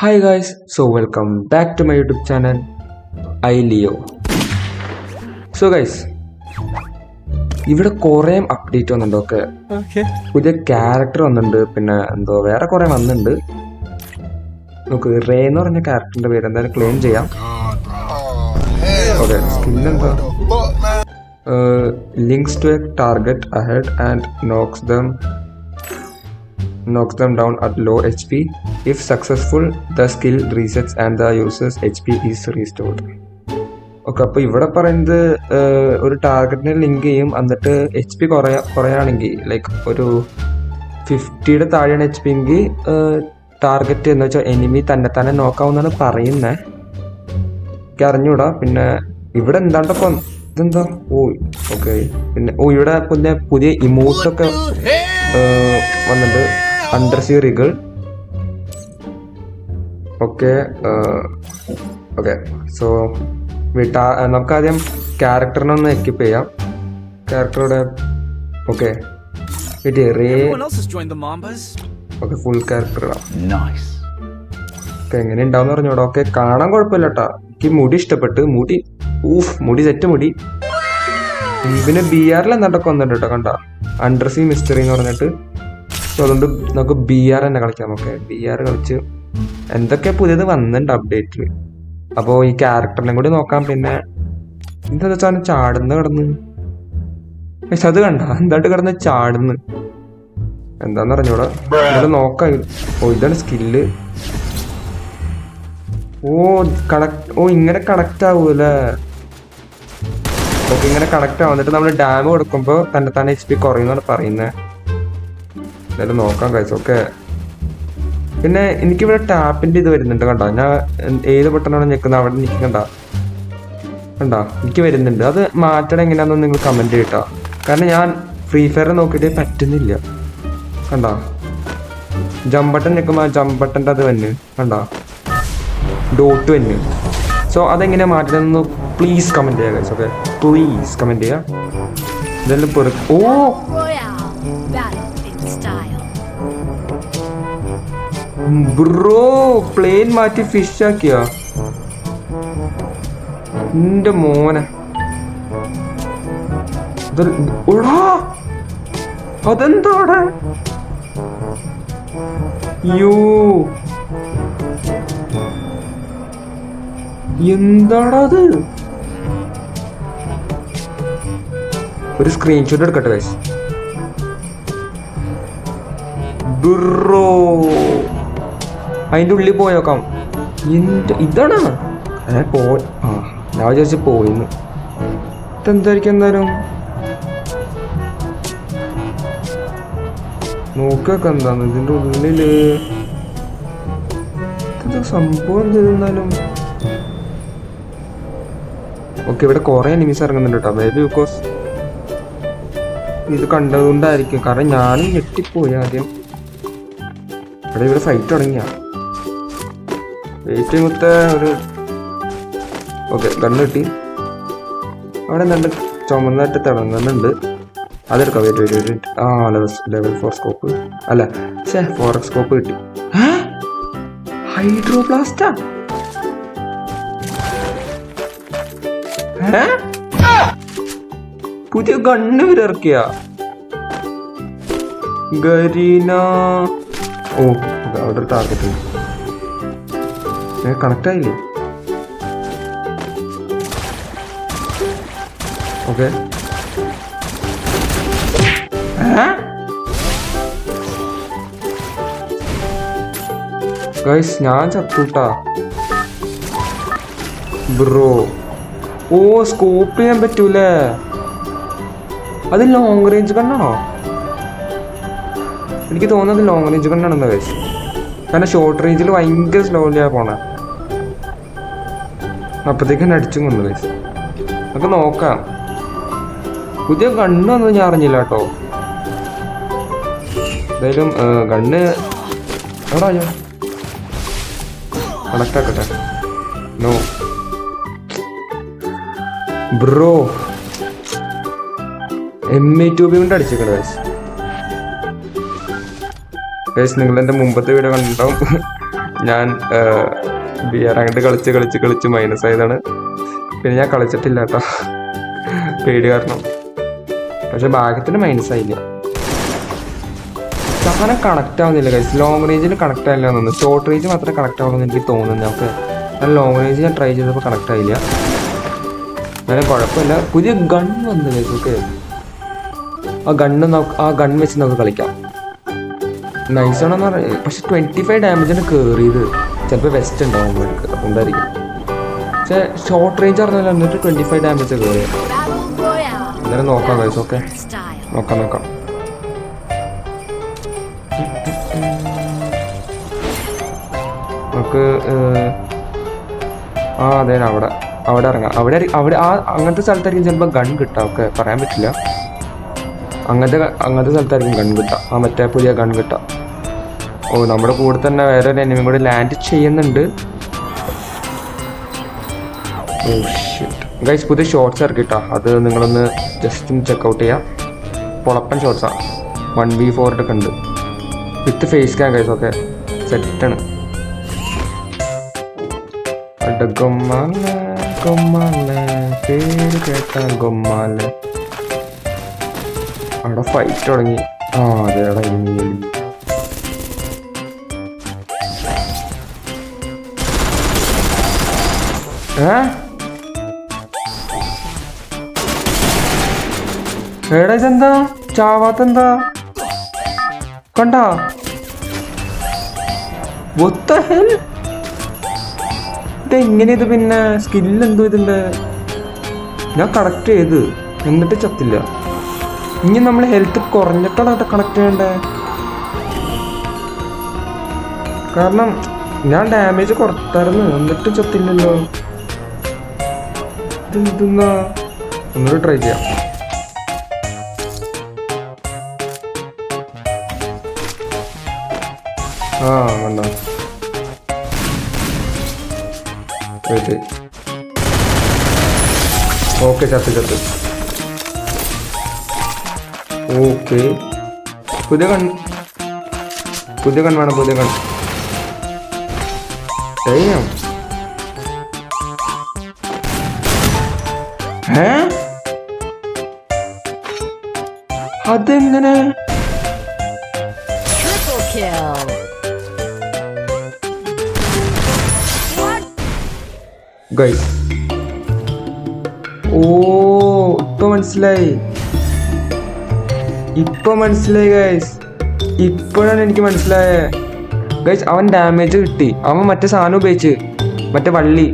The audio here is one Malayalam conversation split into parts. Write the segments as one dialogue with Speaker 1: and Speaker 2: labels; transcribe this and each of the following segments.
Speaker 1: Hi guys, so welcome back to my YouTube channel, iLeo. So guys, ഇവിടെ കുറേ അപ്ഡേറ്റ് വന്നിട്ടുണ്ട്. ഓക്കെ, പുതിയ ക്യാരക്ടർ വന്നിട്ടുണ്ട്, പിന്നെ എന്തോ വേറെ കുറേ വന്നിട്ടുണ്ട്. നമുക്ക് റേ എന്ന് പറഞ്ഞ ക്യാരക്ടറിന്റെ പേര് എന്തായാലും ക്ലെയിം ചെയ്യാം. ഓക്കെ, സ്കിൽ എന്താ, links to a target ahead and knocks them down at low HP. If successful, the skill resets and the user's HP is restored. Okay, അപ്പോൾ ഇവിടെ പറയുന്നത് ഒരു ടാർഗറ്റിനെ ലിങ്ക് ചെയ്യും, എന്നിട്ട് HP കുറയാണെങ്കിൽ ലൈക്ക് ഒരു 50യുടെ താഴെയാണ് HP എങ്കിൽ ടാർഗറ്റ് എന്ന് വെച്ചാൽ എനിമി തന്നെ നോക്കാവുന്നതാണ് പറയുന്നത്. എനിക്ക് അറിഞ്ഞൂടാ. പിന്നെ ഇവിടെ എന്താണ്ടപ്പോൾ ഇതെന്താ, ഓക്കെ, പിന്നെ ഇവിടെ പുതിയ ഇമോട്ടൊക്കെ വന്നിട്ടുണ്ട്. Undersea wriggle. ഓക്കെ, സോ നമുക്കാദ്യം ക്യാരക്ടറിനെ ഒന്ന് എക്വിപ്പ് ചെയ്യാം. ക്യാരക്ടറുടെ ഓക്കെ ഓക്കെ ഫുൾ ക്യാരക്ടർ എങ്ങനെ ഉണ്ടാവും പറഞ്ഞോടാ. ഓക്കെ, കാണാൻ കുഴപ്പമില്ല കേട്ടാ. എനിക്ക് മുടി ഇഷ്ടപ്പെട്ട്, മുടി സെറ്റ് മുടി. പിന്നെ BR എന്താണ്ടൊക്കെ വന്നിട്ടുണ്ട് കേട്ടോ, കണ്ട അണ്ടർസീ മിസ്റ്ററി എന്ന് പറഞ്ഞിട്ട്. സോ അതുകൊണ്ട് നമുക്ക് BR തന്നെ കളിക്കാം. ഓക്കെ, BR കളിച്ച് എന്തൊക്കെ പുതിയത് വന്നിട്ടുണ്ട് അപ്ഡേറ്റിൽ. അപ്പോൾ ഈ ക്യാരക്ടറിനെ കൂടി നോക്കാം. പിന്നെ എന്താ വെച്ചാൽ ചാടുന്ന കിടന്ന്, പക്ഷെ അത് കണ്ട എന്തായിട്ട് കിടന്ന് ചാടുന്ന്, എന്താന്ന് പറഞ്ഞൂടാ. ഇവിടെ നോക്കാം. ഇതാണ് സ്കില്ല്. ഇങ്ങനെ കണക്ട് ആവൂല്ലേ. ഓക്കെ, ഇങ്ങനെ കണക്ട് ആവും. എന്നിട്ട് നമ്മൾ ഡാം കൊടുക്കുമ്പോൾ തന്നെ HP കുറയുന്നാണ് പറയുന്നത്. എന്തായാലും നോക്കാം ഗൈസ്. ഓക്കെ, പിന്നെ എനിക്കിവിടെ ടാപ്പിൻ്റെ ഇത് വരുന്നുണ്ട് കണ്ട. ഞാൻ ഏത് ബട്ടണാണ് ഞെക്കുന്നത് അവിടെ നിൽക്കണ്ട എനിക്ക് വരുന്നുണ്ട്. അത് മാറ്റണം എങ്ങനെയാണെന്ന് നിങ്ങൾ കമൻറ്റ് ചെയ്യട്ടോ. കാരണം ഞാൻ ഫ്രീ ഫയർ നോക്കിയിട്ട് പറ്റുന്നില്ല. കണ്ട ജമ്പ് ബട്ടൺ ഞെക്കുമ്പോൾ ജമ്പ് ബട്ടൻ്റെ അത് വന്ന് കണ്ട ഡോട്ട് വന്ന്. സോ അതെങ്ങനെയാണ് മാറ്റണമെന്ന് പ്ലീസ് കമൻറ്റ് ചെയ്യുക ഗൈസ്. ഓക്കെ, പ്ലീസ് കമൻറ്റ് ചെയ്യുക. ഇതെല്ലാം ബ്രോ പ്ലെയിൻ മാറ്റി ഫിഷ് ആക്കിയ എന്റെ മോനെ. അതെന്താടെ എന്താടാ അത്? ഒരു സ്ക്രീൻഷോട്ട് എടുക്കട്ടെ ഗൈസ്. ബ്രോ അതിൻ്റെ ഉള്ളിൽ പോയേക്കാം. ഇതാണ് ഞാൻ വിചാരിച്ച് പോയിന്ന്. ഇതെന്തായിരിക്കും എന്തായാലും നോക്കിയൊക്കെ എന്താന്ന് ഇതിൻ്റെ ഉള്ളില് സംഭവം ചെയ്താലും. ഓക്കെ, ഇവിടെ കുറെ എനിമീസ് ഇറങ്ങുന്നുണ്ട് കേട്ടോ. മേ ബി ബിക്കോസ് ഇത് കണ്ടതുകൊണ്ടായിരിക്കും. കാരണം ഞാനും ഞെട്ടിപ്പോയി ആദ്യം. ഇവിടെ ഫൈറ്റ് തുടങ്ങിയ വെയിറ്റ് മുത്ത ഒരു ഓക്കെ ഗണ്ണ് കിട്ടി. അവിടെ നല്ല ചുമന്നായിട്ട് തിളങ്ങുന്നുണ്ട്. അതെടുക്കാം. വെയിറ്റ് ലെവൽ 4 സ്കോപ്പ് അല്ല 4x സ്കോപ്പ് കിട്ടി. ഹൈഡ്രോബ്ലാസ്റ്റാ പുതിയ ഗണ്ണ് വരെ ഇറക്കിയ ഗരീന. അവിടെ ഒരു ടാർഗറ്റ് ഉണ്ട്. കണക്ട് ആയില്ലേ? ഓക്കെ, ഗൈസ് ഞാൻ ചത്തൂട്ടാ ബ്രോ. സ്കോപ്പ് ചെയ്യാൻ പറ്റൂലേ? അത് ലോങ് റേഞ്ച് കണ്ണാണോ? എനിക്ക് തോന്നുന്നത് ലോങ് റേഞ്ച് കണ്ണാണെന്നാ ഗൈസ്. കാരണം ഷോർട്ട് റേഞ്ചിൽ ഭയങ്കര സ്ലോലിയാ പോണേ. അപ്പത്തേക്കും അടിച്ചും കൊണ്ടു ഗൈസ്. നമുക്ക് നോക്കാം. പുതിയ ഗണ്ണൊന്നും ഞാൻ അറിഞ്ഞില്ല കേട്ടോ. എന്തായാലും ഗണ്ണ് എവിടാ ഞാൻ കണക്ട് ആക്കട്ടെ. നോ ബ്രോ, M2B കൊണ്ട് അടിച്ചേക്കണ ഗൈസ്. നിങ്ങൾ എൻ്റെ മുമ്പത്തെ വീഡിയോ കണ്ടിട്ടുണ്ടാവും. ഞാൻ റാങ്കഡ് കളിച്ച് കളിച്ച് കളിച്ച് മൈനസ് ആയതാണ്. പിന്നെ ഞാൻ കളിച്ചിട്ടില്ല കേട്ടോ, പേടി കാരണം. പക്ഷെ ഭാഗ്യത്തിന് മൈനസ് ആയില്ല. സാധനം കണക്ട് ആവുന്നില്ല ഗൈസ്. ലോങ് റേഞ്ചിൽ കണക്ട് ആയില്ല തോന്നുന്നു. ഷോർട്ട് റേഞ്ച് മാത്രമേ കണക്ട് ആവുള്ളൂ എനിക്ക് തോന്നുന്നു. ഓക്കെ, ഞാൻ ലോങ് റേഞ്ച് ഞാൻ ട്രൈ ചെയ്തപ്പോൾ കണക്ട് ആയില്ല. എന്നാലും കുഴപ്പമില്ല. പുതിയ ഗൺ വന്നു ഗൈസ്. ഓക്കെ, ആ ഗൺ വെച്ച് നമുക്ക് കളിക്കാം. നൈസാണെന്ന് പറയാം. പക്ഷെ 25 ഡാമേജാണ് കയറിയത്. ചിലപ്പോൾ വെസ്റ്റ് ഉണ്ടാവും നമുക്ക്, അതുകൊണ്ടായിരിക്കും. പക്ഷെ ഷോർട്ട് റേഞ്ച് അറിഞ്ഞാൽ എന്നിട്ട് 25 ഡാമേജ് കയറി. എന്തായാലും നോക്കാം ഗൈസ്. ഓക്കെ, നോക്കാം. നമുക്ക് അതെ, അവിടെ ഇറങ്ങാം. അവിടെ അങ്ങനത്തെ സ്ഥലത്തായിരിക്കും ചിലപ്പോൾ ഗൺ കിട്ടാം. ഓക്കെ, പറയാൻ പറ്റില്ല. അങ്ങനത്തെ സ്ഥലത്തായിരിക്കും ഗൺ കിട്ടാം. മറ്റേ പുതിയ ഗൺ കിട്ടാം. നമ്മുടെ കൂടെ തന്നെ വേറെ ഒരു എനിമി കൂടി ലാൻഡ് ചെയ്യുന്നുണ്ട്. ഗൈസ്, പുതിയ ഷോർട്സ് ഇറക്കിട്ടാ. അത് നിങ്ങളൊന്ന് ജസ്റ്റ് ഒന്ന് ചെക്കൗട്ട് ചെയ്യാം. പൊളപ്പൻ ഷോർട്സാണ്. 1v4 ഒക്കെ ഉണ്ട് with face cam guys. Okay, സെറ്റാണ്. പേര് കേട്ടാ ഗൊമ്മാലെ. അവിടെ ഫൈറ്റ് തുടങ്ങി. അതെടാ, എടാ ഇതെന്താ ചാവാത്തെന്താ കണ്ടാ? ഇതെങ്ങനെ ഇത്? പിന്നെ സ്കില്ലെന്തോ ഇതിൻ്റെ. ഞാൻ കണക്ട് ചെയ്ത് എന്നിട്ട് ചത്തില്ല. ഇനി നമ്മൾ ഹെൽത്ത് കുറഞ്ഞിട്ടാണ് കണക്ട് ചെയ്യണ്ടേ? കാരണം ഞാൻ ഡാമേജ് കുറച്ചായിരുന്നു എന്നിട്ട് ചത്തില്ലല്ലോ. ഇതെന്തെന്നാ? ഒന്നുകൂടി ട്രൈ ചെയ്യാം. വേണ്ട. ഓക്കെ, ചത്ത്. ഓക്കെ, പുതിയ കൺ വേണം. പുതിയ കൺ ചെയ്യാം. അതെങ്ങനെ? ഗൈസ്, ഇപ്പൊ മനസ്സിലായി ഗൈസ്. ഇപ്പോഴാണ് എനിക്ക് മനസ്സിലായേ ഗൈസ്. അവൻ ഡാമേജ് കിട്ടി. അവൻ മറ്റേ സാധനം ഉപയോഗിച്ച്, മറ്റേ വള്ളി.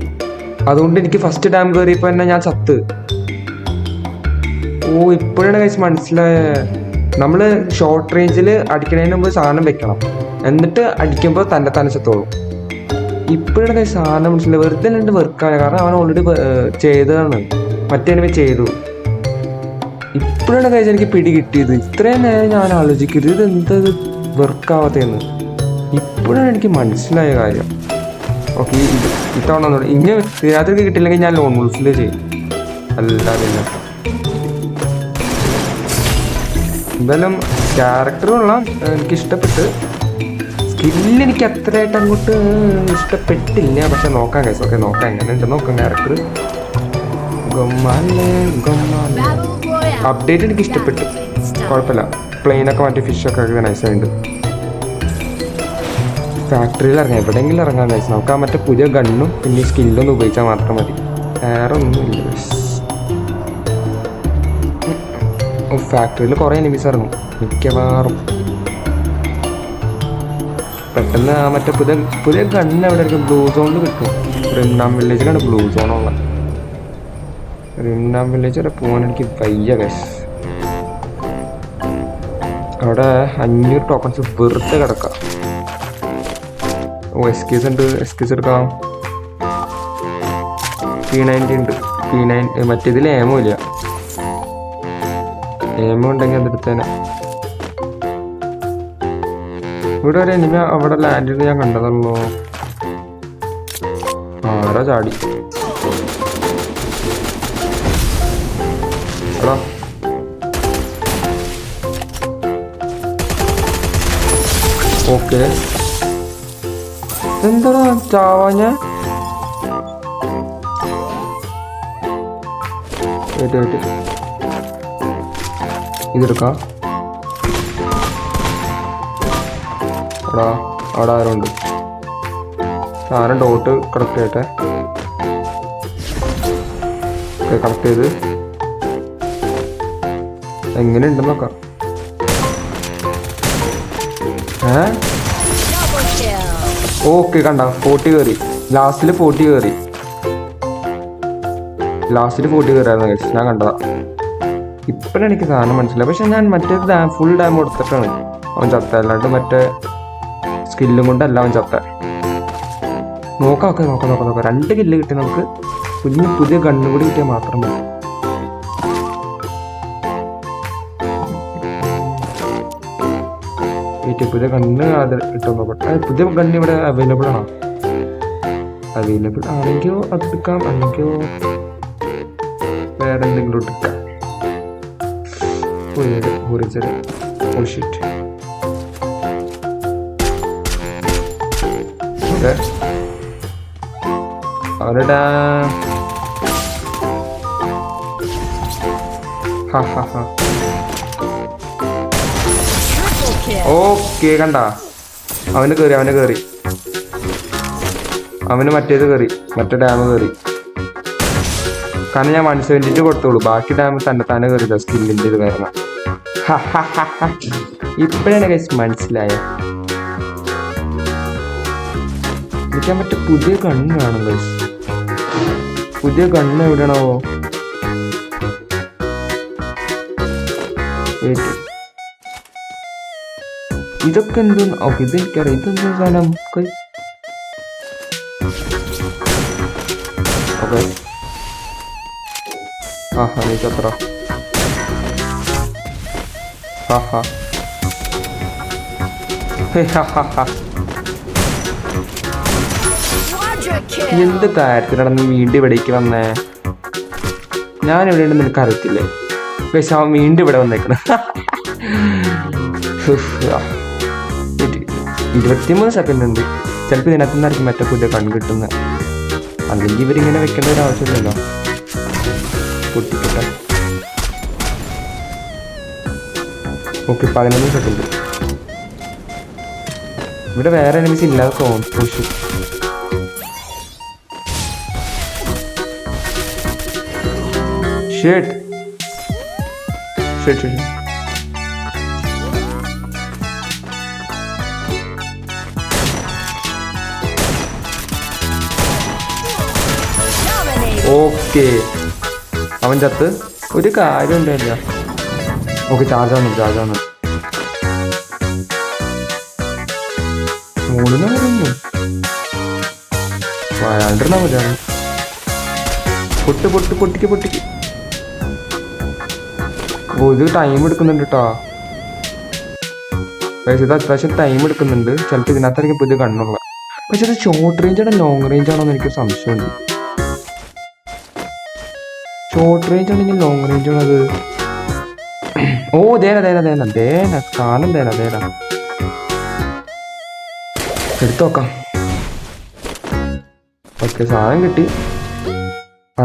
Speaker 1: അതുകൊണ്ട് എനിക്ക് ഫസ്റ്റ് ഡാം കയറിയപ്പോ തന്നെ ഞാൻ ചത്ത്. ഇപ്പോഴാണ് ഗൈസ് മനസ്സിലായേ. നമ്മള് ഷോർട്ട് റേഞ്ചിൽ അടിക്കണതിന് മുമ്പ് സാധനം വെക്കണം, എന്നിട്ട് അടിക്കുമ്പോൾ തന്നെ ചത്തോളും. ഇപ്പോഴാണ് ഗൈസ് സാധനം മനസ്സിലായി. വെറുതെ രണ്ട് വർക്കാണ്, കാരണം അവൻ ഓൾറെഡി ചെയ്തതാണ്. മറ്റേ ചെയ്തു. ഇപ്പോഴാണ് ഗൈസ് എനിക്ക് പിടി കിട്ടിയത്. ഇത്രയും നേരം ഞാൻ ആലോചിക്കരുത് ഇതെന്തത് വർക്കാവാത്തതെന്ന്. ഇപ്പോഴാണ് എനിക്ക് മനസ്സിലായ കാര്യം. ഓക്കെ, ഇത്തവണ ഇനി രാത്രി കിട്ടില്ലെങ്കിൽ ഞാൻ ലോൺ വോൾഫിൽ ചെയ്യും. അല്ലാതെ എന്തായാലും ക്യാരക്ടറുള്ള എനിക്കിഷ്ടപ്പെട്ട്. സ്കില്ല് എനിക്ക് അത്രയായിട്ട് അങ്ങോട്ട് ഇഷ്ടപ്പെട്ടില്ല. പക്ഷെ നോക്കാം ഗൈസ്. ഓക്കെ, നോക്കാം എങ്ങനെയുണ്ട് നോക്കാം ക്യാരക്ടർ. അപ്ഡേറ്റ് എനിക്ക് ഇഷ്ടപ്പെട്ടു, കുഴപ്പമില്ല. പ്ലെയിനൊക്കെ മാറ്റി ഫിഷൊക്കെ നൈസായിട്ടുണ്ട്. ഫാക്ടറിയിൽ ഇറങ്ങാം, എവിടെയെങ്കിലും ഇറങ്ങാൻ ഗൈസ്. നമുക്ക് മറ്റേ പുതിയ ഗണ്ണും പിന്നെ സ്കില്ലൊന്നും ഉപയോഗിച്ചാൽ മാത്രം മതി, വേറെ ഒന്നുമില്ല ഗൈസ്. ഫാക്ടറിയിൽ കുറേ എനിമീസ് ഇറങ്ങും മിക്കവാറും. പെട്ടെന്ന് മറ്റേ പുതിയ ഗണ്ണ് എവിടെ ആയിരിക്കും? ബ്ലൂ സോണിൽ കിട്ടും. റിംനാം വില്ലേജിലാണ് ബ്ലൂ സോണുള്ളത്. റിംനാം വില്ലേജ് വരെ പോകാൻ എനിക്ക് വയ്യ ഗൈസ്. അവിടെ 500 ടോക്കൺസ് വെറുതെ കിടക്കാം. എസ്കീസ് ഉണ്ട്, എസ്കീസ് എടുക്കാം. P90 ഉണ്ട്. P9 മറ്റേതിൽ ഏമോ ഇല്ല. ഏമോ ഉണ്ടെങ്കിൽ അതെടുത്തേനെ. ഇവിടെ ഒരു എനിമ അവിടെ ലാൻഡ് ചെയ്ത് ഞാൻ കണ്ടതല്ലോ. ആരാ ചാടി? എടാ ഓക്കെ, എന്താടാ ചാവാഞ്ഞ? ഇതെടുക്കാം. അവിടെ ആരുണ്ട്? സാധനം ഡോട്ട് കളക്ട് ചെയ്യട്ടെ. കളക്ട് ചെയ്ത് എങ്ങനെയുണ്ടെന്ന് നോക്കാം. ഓക്കെ കണ്ട 40 കയറി. ലാസ്റ്റിൽ 40 കയറിയായിരുന്നു. ഞാൻ കണ്ടതാ. ഇപ്പോഴാണ് എനിക്ക് സാധനം മനസ്സിലായി. പക്ഷെ ഞാൻ മറ്റേ ഫുൾ ഡാം കൊടുത്തിട്ടാണ് അവൻ ചത്ത, അല്ലാണ്ട് മറ്റേ സ്കില്ലും കൊണ്ടല്ല അവൻ ചത്ത. നോക്കാം 2 കില്ല് കിട്ടി. നമുക്ക് പുതിയ ഗണ്ണ് കൂടി കിട്ടിയാൽ മാത്രം മതി. പുതിയ ഗണ്ണ് അത് കിട്ടും നോക്കട്ടെ. പുതിയ ഗണ്ണ് ഇവിടെ അവൈലബിൾ ആണോ? അവൈലബിൾ ആണെങ്കിലോ അത് എടുക്കാം, അല്ലെങ്കിലോ വേറെ എന്തെങ്കിലും എടുക്കാം. അവരുടെ ഓക്കെ കണ്ട അവന് കയറി. അവന് മറ്റേത് കയറി, മറ്റേ ഡാം കയറി. കാരണം ഞാൻ 172 കൊടുത്തോളൂ. ബാക്കി ഡാം തന്നെ കയറില്ല സ്കില്ലിൻ്റെ ഇത് കാരണം. ഇപ്പോഴാണ് ഗൈസ് മനസ്സിലായ. എനിക്ക് മറ്റേ പുതിയ ഗണ്ണ് കാണും ഗൈസ്. പുതിയ ഗണ്ണ് എവിടെയാണോ? ഇതൊക്കെ എന്ത്? ഓക്കെ ഇതെനിക്കറിയാം. ഇതെന്താ സാധനം? ഓക്കെ നീക്കത്ര എന്ത് കാര്യത്തിലാണ് നീ വീണ്ടും ഇവിടേക്ക് വന്നേ? ഞാൻ എവിടെ ഉണ്ടെന്ന് നിനക്ക് അറിയത്തില്ലേ? പക്ഷെ അവൻ വീണ്ടും ഇവിടെ വന്നേക്കണ. 23 സെക്കൻഡ് ഉണ്ട്. ചിലപ്പോൾ ഇതിനകത്ത് നിന്നായിരിക്കും മറ്റേ പുതിയ കണ്ണ് കിട്ടുന്നത്. അല്ലെങ്കിൽ ഇവരിങ്ങനെ വെക്കേണ്ട ഒരു ആവശ്യമില്ലല്ലോ. പൊട്ടിക്കട്ടെ. Okay 11 second. ഇവിടെ വേറെ എനിമീസ് ഇല്ലാതെ തോന്നുന്നു. ഷേട്ട് ഓക്കെ അവൻ ചത്ത്. ഒരു കാര്യം ഉണ്ടായില്ല. ഓക്കെ ചാർജ് ആവുന്നു. 3 പറഞ്ഞു വയാണ്ടിരുന്നാ മതിയാണ്. പൊട്ടിക്ക്. ഇത് ടൈം എടുക്കുന്നുണ്ട് കേട്ടോ. പക്ഷേ ഇത് അത്യാവശ്യം ടൈം എടുക്കുന്നുണ്ട്. ചിലപ്പോൾ ഇതിനകത്തായിരിക്കും പുതിയ കണ്ണുള്ള. പക്ഷെ ഇത് ഷോർട്ട് റേഞ്ച് ആണോ ലോങ് റേഞ്ച് ആണോ എന്ന് എനിക്ക് സംശയമുണ്ട്. ഷോർട്ട് റേഞ്ച് ആണെങ്കിൽ ലോങ് റേഞ്ച് ആണത്. ഓ ദേന കാലം എടുത്തു നോക്കാം. ഓക്കെ സാധനം കിട്ടി.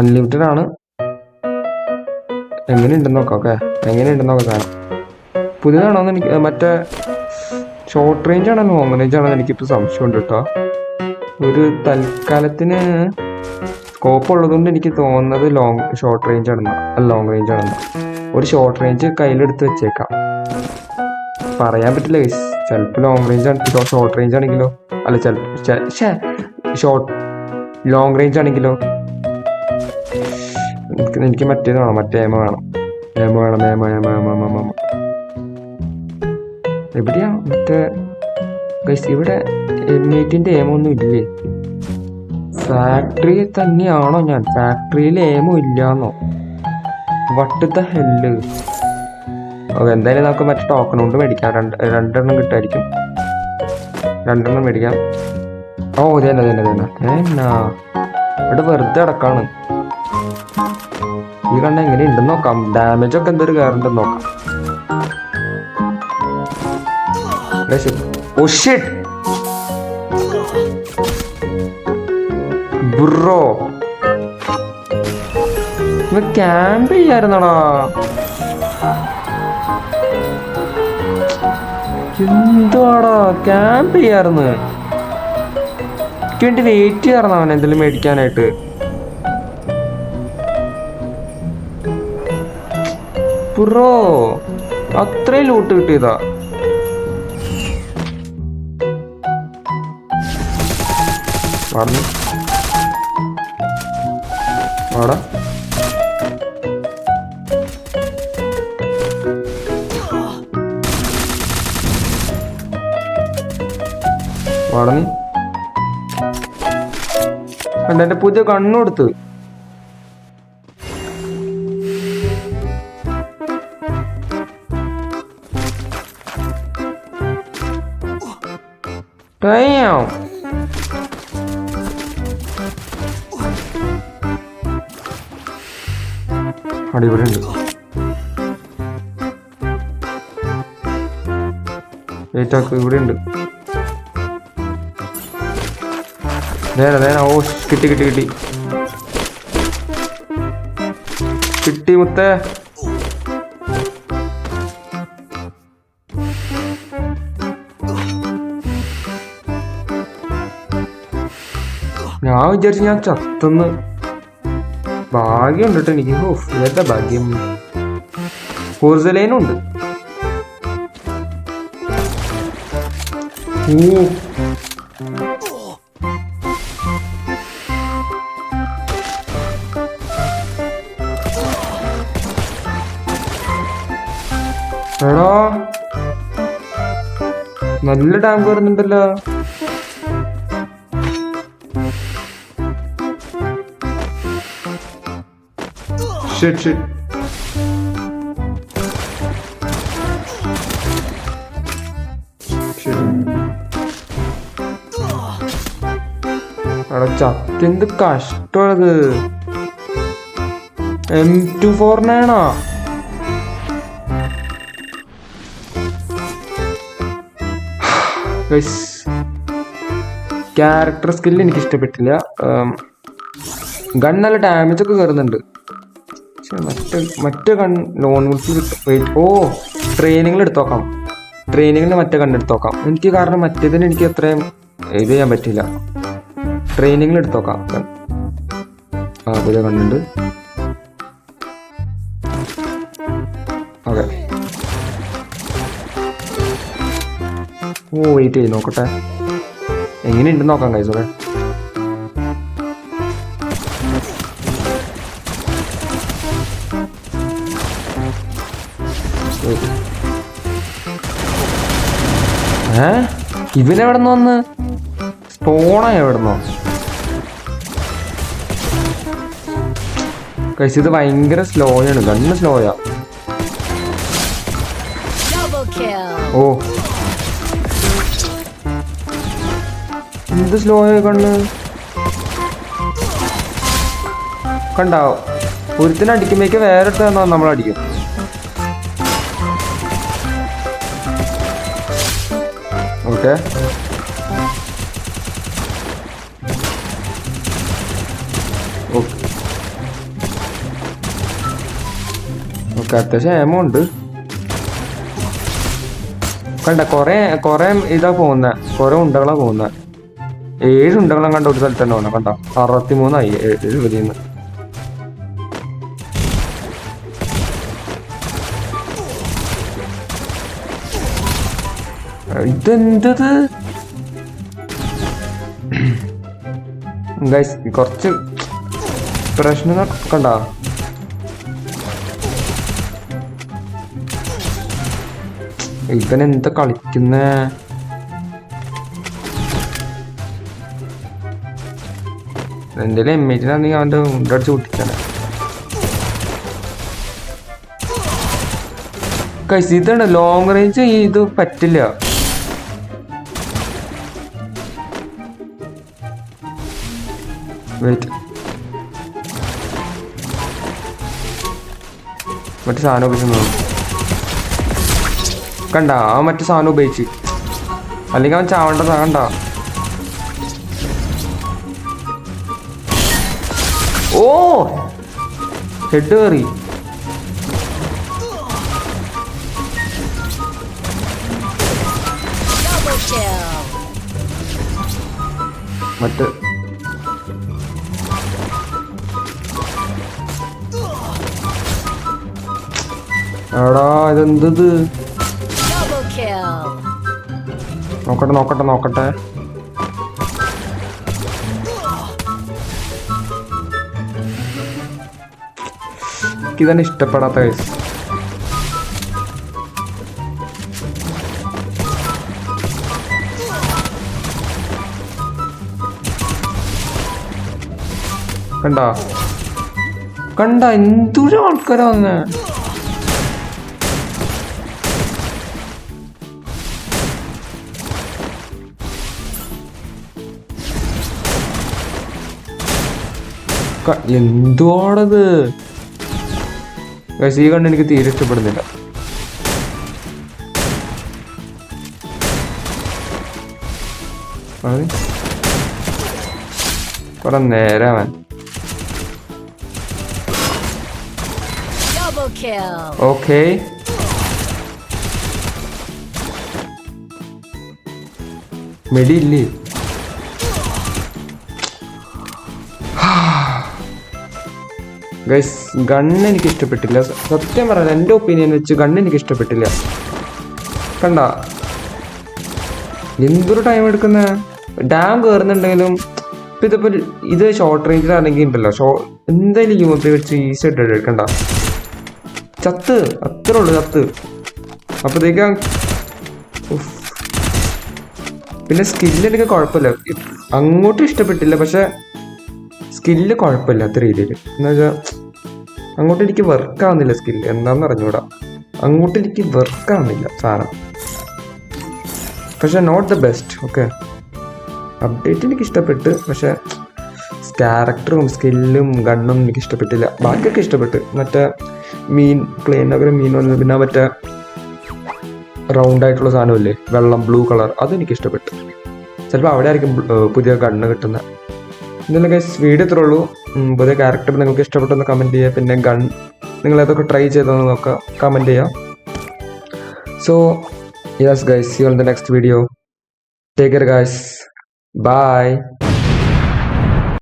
Speaker 1: അൺലിമിറ്റഡ് ആണ്. എങ്ങനെയുണ്ടെന്ന് നോക്കാം. സാധനം പുതിയതാണോന്ന് എനിക്ക് മറ്റേ ഷോർട്ട് റേഞ്ച് ആണോ ലോങ് റേഞ്ച് ആണോ എന്ന് എനിക്കിപ്പോൾ സംശയമുണ്ട് കേട്ടോ. ഒരു തൽക്കാലത്തിന് സ്കോപ്പ് ഉള്ളതുകൊണ്ട് എനിക്ക് തോന്നുന്നത് ഷോർട്ട് റേഞ്ച് ലോങ് റേഞ്ച് ആണെന്ന്. ഒരു ഷോർട്ട് റേഞ്ച് കയ്യിലെടുത്ത് വെച്ചേക്കാം. പറയാൻ പറ്റില്ല ഗൈസ്. ചിലപ്പോൾ ലോങ് റേഞ്ച് ആണ്, ഷോർട്ട് റേഞ്ച് ആണെങ്കിലോ. അല്ല ചിലപ്പോൾ ലോങ് റേഞ്ച് ആണെങ്കിലോ. എനിക്ക് മറ്റേത് വേണം, മറ്റേ ഏമ വേണം. എവിടെയാ മറ്റേ ഗൈസ്? ഇവിടെ M8ന്റെ ഏമൊന്നും ഇല്ലേ? ഫാക്ടറി തന്നെയാണോ ഞാൻ? ഫാക്ടറിയിൽ ഏമോ ഇല്ലാന്നോ? വട്ടത്തെ ഹെല്ല്. ഓക്കെ എന്തായാലും നമുക്ക് മറ്റേ ടോക്കൺ കൊണ്ട് മേടിക്കാം. രണ്ടെണ്ണം കിട്ടുമായിരിക്കും. 2 എണ്ണം മേടിക്കാം. ഓ ഇതേന എന്നാ ഇവിടെ വെറുതെ അടക്കാണ്. ഈ കണ്ണ എങ്ങനെ ഉണ്ടെന്ന് നോക്കാം. ഡാമേജ് ഒക്കെ എന്തൊരു കയറുണ്ടെന്ന് നോക്കാം. ഓ ഷിറ്റ് ബ്രോ ക്യാമ്പ് ചെയ്യായിരുന്നടാ. എന്തുവാടാ ക്യാമ്പ് ചെയ്യാറുന്ന്. എനിക്ക് വേണ്ടി വെയിറ്റ് ചെയ്യാറുന്നു അവൻ എന്തെങ്കിലും മേടിക്കാനായിട്ട്. ബ്രോ അത്രയും ലൂട്ട് കിട്ടിയതാ. വാടാ വാടാ നീ കണ്ട എന്റെ പുതിയ കണ്ണു കൊടുത്ത്. ഇവിടെ ഉണ്ട്. ഇവിടെ ഉണ്ട്. ഓ കിട്ടി കിട്ടി കിട്ടി കിട്ടി മുത്തേ. ഞാൻ വിചാരിച്ചു ഞാൻ ചത്തുന്ന്. ഭാഗ്യം ഉണ്ട് കേട്ടോ എനിക്ക്. ഏതാ ഭാഗ്യം. പോർസലൈനും ഉണ്ട്. എടാ നല്ല ഡാം കയറുന്നുണ്ടല്ലോ. Shit. അവിടെ ചത്തെന്ത് കഷ്ടത്. M249 ക്യാരക്ടർ സ്കില്ല് എനിക്ക് ഇഷ്ടപ്പെട്ടില്ല. ഗൺ നല്ല ഡാമേജ് ഒക്കെ കയറുന്നുണ്ട്. മറ്റേ കൺ ലോൺ വുൾഫ് വെയിറ്റ്. ഓ ട്രെയിനിങ്ങിൽ എടുത്തോക്കാം. ട്രെയിനിങ്ങിൽ മറ്റേ കണ്ണെടുത്തോക്കാം എനിക്ക്. കാരണം മറ്റേതിന് എനിക്ക് അത്രയും ഇത് ചെയ്യാൻ പറ്റില്ല. ട്രെയിനിങ്ങിൽ എടുത്തോക്കാം. പുതിയ കണ്ണുണ്ട്. ഓക്കെ ഓ വെയിറ്റ് ചെയ്ത് നോക്കട്ടെ എങ്ങനെയുണ്ടെന്ന് നോക്കാം കൈസോടെ. ഇവനെവിടെന്ന് വന്ന് സ്പോണാ എവിടെന്നോ. കഴിച്ച് ഇത് ഭയങ്കര സ്ലോയാണ്. ഗണ്ണ് സ്ലോയാ. ഓ എന്ത് സ്ലോയ കണ്ണ് കണ്ടാവോ. ഒരുത്തിനെ അടിക്കുമ്പോഴേക്ക് വേറെ ഇട്ടാ നമ്മളടിക്കും. ഓക്കെ ഓക്കെ അത്യാവശ്യം ഏമുണ്ട്. കണ്ട കൊറേ ഇതാ പോകുന്ന. കൊറേ ഉണ്ടകളാ പോകുന്ന. 7 ഉണ്ടകളും കണ്ട ഒരു സ്ഥലത്ത് തന്നെ പോകണം. കണ്ട 63ആയി 70. ഇതെന്തത് ഗൈസ്. കുറച്ച് പ്രശ്നങ്ങൾ കണ്ട. ഇവനെന്താ കളിക്കുന്ന. എന്തെങ്കിലും എമ്മേറ്റിനാണെങ്കിൽ അവൻ്റെ ഉണ്ടടിച്ച് പൊട്ടിച്ചാണ്. ഗൈസ് ഇതാണ് ലോങ് റേഞ്ച്. ഇത് പറ്റില്ല. വെയിറ്റ് മറ്റു സാധനം ഉപയോഗിച്ചു കണ്ട. അവൻ മറ്റു സാധനം ഉപയോഗിച്ച്. അല്ലെങ്കിൽ അവൻ ചാവേണ്ടതാ. കണ്ട ഓ ഹെഡ് കയറി. മറ്റ് എടാ ഇതെന്തത്? നോക്കട്ടെ നോക്കട്ടെ നോക്കട്ടെ. എനിക്കിതന്നെ ഇഷ്ടപ്പെടാത്ത കേസ്. കണ്ട കണ്ട എന്തൊരു ആൾക്കാരാ വന്നെ. എന്തുവാണത്? ഈ കണ്ണ് എനിക്ക് തീരെ ഇഷ്ടപ്പെടുന്നില്ല. കുറെ നേരവൻ. ഓക്കെ മെഡിയില്ലേ? ഗൈസ് ഗണ്ണ് എനിക്ക് ഇഷ്ടപ്പെട്ടില്ല. സത്യം പറയാൻ എൻ്റെ ഒപ്പീനിയൻ വെച്ച് ഗണ്ണ് എനിക്ക് ഇഷ്ടപ്പെട്ടില്ല. കണ്ട എന്തൊരു ടൈം എടുക്കുന്ന ഡാം കയറുന്നുണ്ടെങ്കിലും ഇതിപ്പോൾ ഇത് ഷോർട്ട് റേഞ്ചിലാണെങ്കിൽ ഉണ്ടല്ലോ എന്തായാലും യൂണിറ്റ് വെച്ച് ഈസി ആയിട്ട് എടുക്കണ്ട. ചത്ത് അത്രേ ഉള്ളു ചത്ത്. അപ്പോഴത്തേക്ക് പിന്നെ സ്കില്ല് എനിക്ക് കുഴപ്പമില്ല. അങ്ങോട്ടും ഇഷ്ടപ്പെട്ടില്ല, പക്ഷെ സ്കില്ല് കുഴപ്പമില്ല അത്ര രീതിയിൽ. എന്ന് വെച്ചാൽ അങ്ങോട്ട് എനിക്ക് വർക്ക് ആവുന്നില്ല സ്കില്ല്, എന്താണെന്ന് അറിഞ്ഞൂടാ. അങ്ങോട്ട് എനിക്ക് വർക്ക് ആവുന്നില്ല സാധനം. പക്ഷെ not the best. Okay update എനിക്ക് ഇഷ്ടപ്പെട്ട്, പക്ഷെ ക്യാരക്ടറും സ്കില്ലും ഗണ്ണും എനിക്ക് ഇഷ്ടപ്പെട്ടില്ല. ബാക്കിയൊക്കെ ഇഷ്ടപ്പെട്ട്. മറ്റേ മീൻ പ്ലെയിനൊക്കെ മീൻ വന്നത്, പിന്നെ മറ്റേ റൗണ്ട് ആയിട്ടുള്ള സാധനമില്ലേ വെള്ളം ബ്ലൂ കളർ, അതെനിക്ക് ഇഷ്ടപ്പെട്ടു. ചിലപ്പോൾ അവിടെ ആയിരിക്കും പുതിയ ഗണ്ണ് കിട്ടുന്നത്. എന്തായാലും ഗൈസ് വീഡിയോ ഇത്രേ ഉള്ളൂ. പുതിയ ക്യാരക്ടർ നിങ്ങൾക്ക് ഇഷ്ടപ്പെട്ടെന്ന് കമൻറ്റ് ചെയ്യുക. പിന്നെ ഗൺ നിങ്ങൾ ഏതൊക്കെ ട്രൈ ചെയ്തതെന്ന് നോക്കുക, കമൻറ്റ് ചെയ്യാം. So yes guys, see you on the next video. Take care guys, by.